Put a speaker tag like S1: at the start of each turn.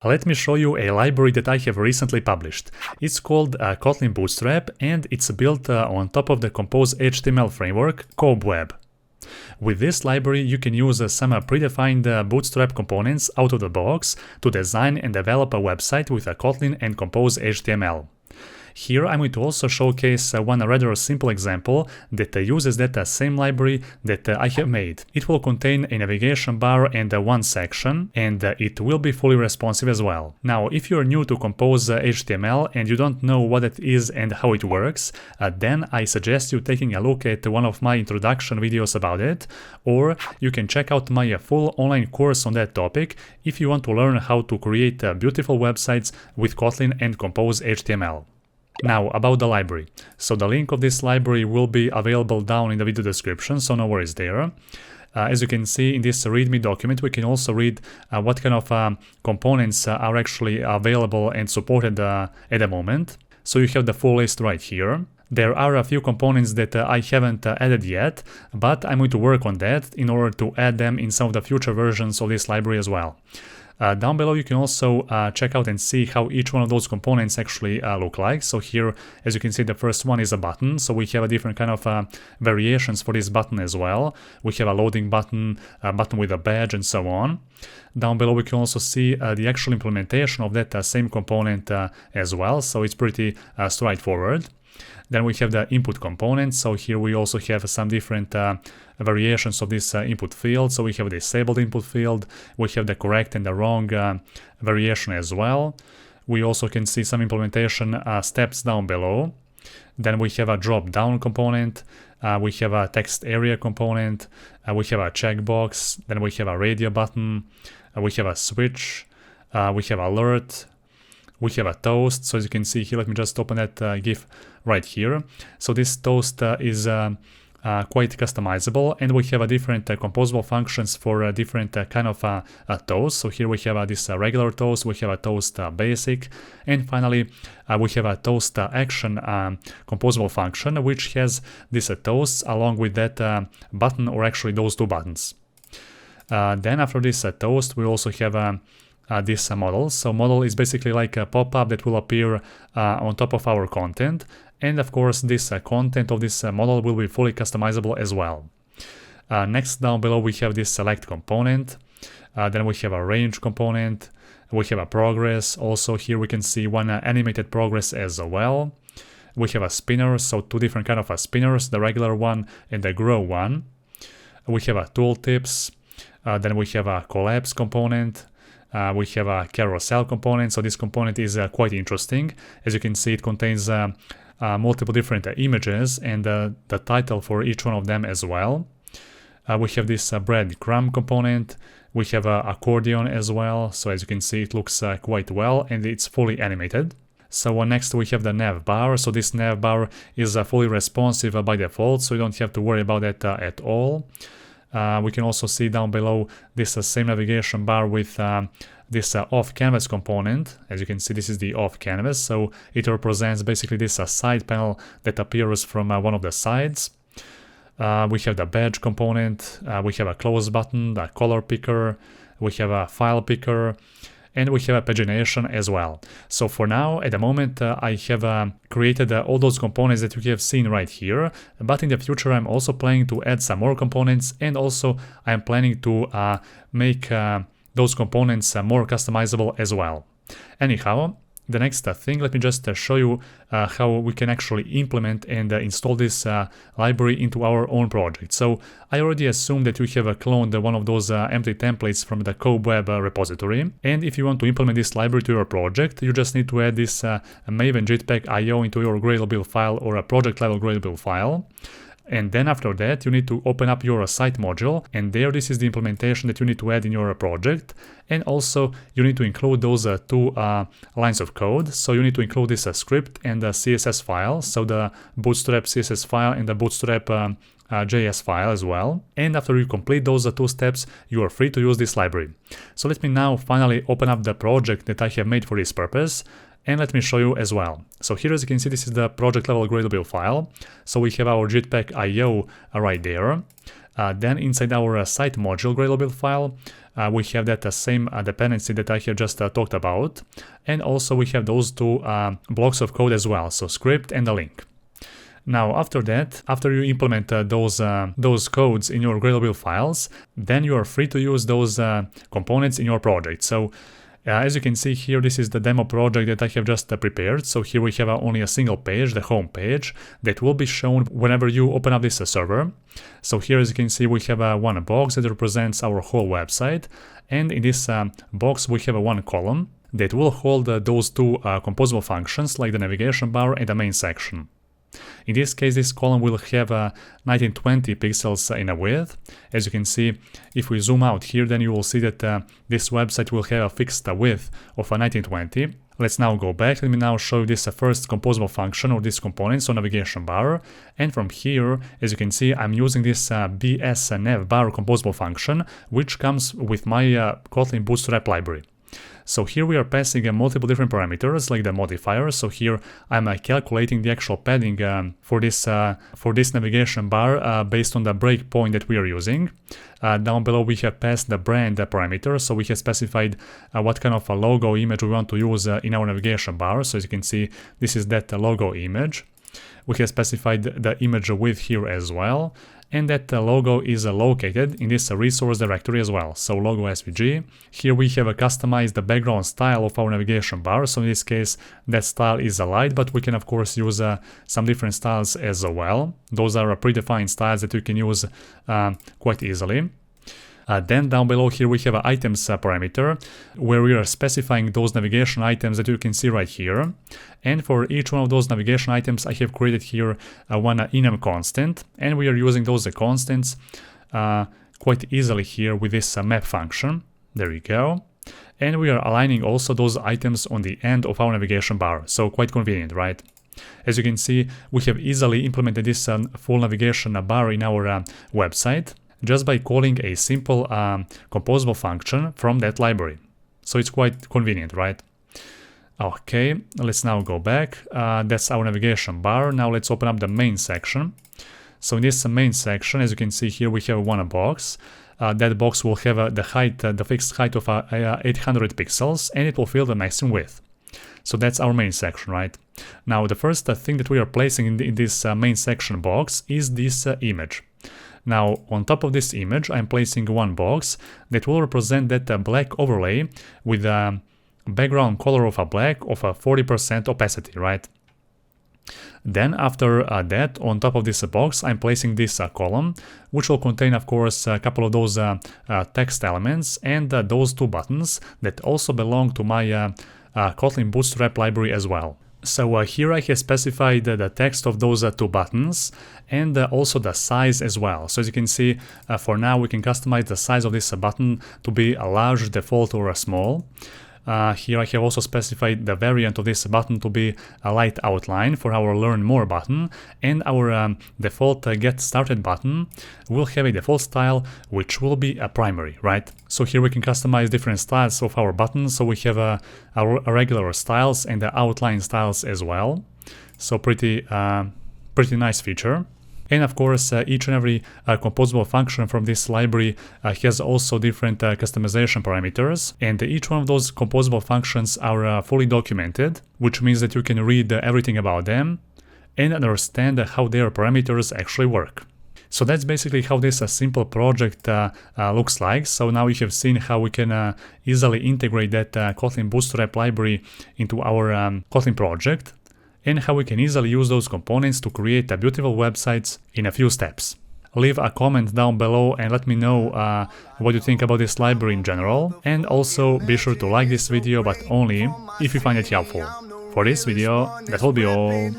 S1: Let me show you a library that I have recently published. It's called Kotlin Bootstrap, and it's built on top of the Compose HTML framework, Cobweb. With this library, you can use some predefined Bootstrap components out of the box to design and develop a website with Kotlin and Compose HTML. Here I'm going to also showcase one rather simple example that uses that same library that I have made. It will contain a navigation bar and one section, and it will be fully responsive as well. Now, if you're new to Compose HTML and you don't know what it is and how it works, then I suggest you taking a look at one of my introduction videos about it, or you can check out my full online course on that topic if you want to learn how to create beautiful websites with Kotlin and Compose HTML. Now, about the library. So the link of this library will be available down in the video description, so no worries there. As you can see in this README document, we can also read what kind of components are actually available and supported at the moment. So you have the full list right here. There are a few components that I haven't added yet, but I'm going to work on that in order to add them in some of the future versions of this library as well. Down below you can also check out and see how each one of those components actually look like. So here, as you can see, the first one is a button. So we have a different kind of variations for this button as well. We have a loading button, a button with a badge, and so on. Down below we can also see the actual implementation of that same component as well. So it's pretty straightforward. Then we have the input component. So here we also have some different variations of this input field. So we have a disabled input field, we have the correct and the wrong variation as well. We also can see some implementation steps down below. Then we have a drop down component, we have a text area component, we have a checkbox, then we have a radio button, we have a switch, we have alert, we have a toast. So as you can see here, let me just open that GIF right here. So this toast is quite customizable, and we have a different composable functions for different kind of toast. So here we have this regular toast, we have a toast basic, and finally we have a toast action composable function, which has this toasts along with that button, or actually those two buttons. Then after this toast, we also have this model. So model is basically like a pop-up that will appear on top of our content. And of course, this content of this model will be fully customizable as well. Next, down below, we have this select component. Then we have a range component. We have a progress. Also here we can see one animated progress as well. We have a spinner, so two different kind of spinners, the regular one and the grow one. We have a tooltips. Then we have a collapse component. We have a carousel component. So this component is quite interesting. As you can see, it contains multiple different images and the title for each one of them as well. We have this breadcrumb component. We have an accordion as well. So as you can see, it looks quite well, and it's fully animated. So next we have the nav bar. So this nav bar is fully responsive by default, so you don't have to worry about that at all. We can also see down below this same navigation bar with this off canvas component. As you can see, this is the off canvas, so it represents basically this side panel that appears from one of the sides. We have the badge component, we have a close button, the color picker, we have a file picker, and we have a pagination as well. So for now, at the moment, I have created all those components that you have seen right here, but in the future I'm also planning to add some more components, and also I'm planning to make those components more customizable as well. Anyhow, the next thing, let me just show you how we can actually implement and install this library into our own project. So I already assume that you have cloned one of those empty templates from the Cobweb repository. And if you want to implement this library to your project, you just need to add this Maven Jetpack IO into your Gradle build file or a project level Gradle build file. And then after that, you need to open up your site module, and there this is the implementation that you need to add in your project. And also you need to include those two lines of code. So you need to include this script and the CSS file, so the Bootstrap CSS file and the Bootstrap JS file as well. And after you complete those two steps, you are free to use this library. So let me now finally open up the project that I have made for this purpose. And let me show you as well. So here, as you can see, this is the project level Gradle build file. So we have our Jetpack IO right there. Then inside our site module Gradle file, we have that same dependency that I have just talked about. And also we have those two blocks of code as well, so script and a link. Now after that, after you implement those codes in your Gradle files, then you are free to use those components in your project. So as you can see here, this is the demo project that I have just prepared. So here we have only a single page, the home page, that will be shown whenever you open up this server. So here, as you can see, we have one box that represents our whole website. And in this box, we have one column that will hold those two composable functions like the navigation bar and the main section. In this case, this column will have 1920 pixels in a width. As you can see, if we zoom out here, then you will see that this website will have a fixed width of 1920. Let's now go back. Let me now show you this first composable function or this component, so navigation bar. And from here, as you can see, I'm using this bs-nav bar composable function, which comes with my Kotlin Bootstrap library. So here we are passing multiple different parameters like the modifiers. So here I'm calculating the actual padding for this navigation bar based on the breakpoint that we are using. Down below we have passed the brand parameter, so we have specified what kind of a logo image we want to use in our navigation bar. So as you can see, this is that logo image. We have specified the image width here as well, and that logo is located in this resource directory as well, so logo svg. Here we have customized the background style of our navigation bar, so in this case that style is a light, but we can of course use some different styles as well. Those are predefined styles that you can use quite easily. Then down below here we have an items parameter where we are specifying those navigation items that you can see right here. And for each one of those navigation items I have created here one enum constant, and we are using those constants quite easily here with this map function. There you go. And we are aligning also those items on the end of our navigation bar, so quite convenient, right? As you can see, we have easily implemented this full navigation bar in our website just by calling a simple composable function from that library. So it's quite convenient, right? Okay, let's now go back. That's our navigation bar. Now let's open up the main section. So in this main section, as you can see here, we have one box. That box will have the height, the fixed height of 800 pixels, and it will fill the maximum width. So that's our main section, right? Now the first thing that we are placing in this main section box is this image. Now, on top of this image, I'm placing one box that will represent that black overlay with a background color of a black of a 40% opacity, right? Then after that, on top of this box, I'm placing this column, which will contain, of course, a couple of those text elements and those two buttons that also belong to my Kotlin Bootstrap library as well. So here I have specified the text of those two buttons and also the size as well. So as you can see, for now we can customize the size of this button to be a large, default, or a small. Here I have also specified the variant of this button to be a light outline for our Learn More button, and our default Get Started button will have a default style which will be a primary, right? So here we can customize different styles of our buttons, so we have our regular styles and the outline styles as well. So pretty nice feature. And of course, each and every composable function from this library has also different customization parameters, and each one of those composable functions are fully documented, which means that you can read everything about them and understand how their parameters actually work. So that's basically how this simple project looks like. So now you have seen how we can easily integrate that Kotlin Bootstrap library into our Kotlin project, and how we can easily use those components to create beautiful websites in a few steps. Leave a comment down below and let me know what you think about this library in general, and also be sure to like this video, but only if you find it helpful. For this video, that will be all.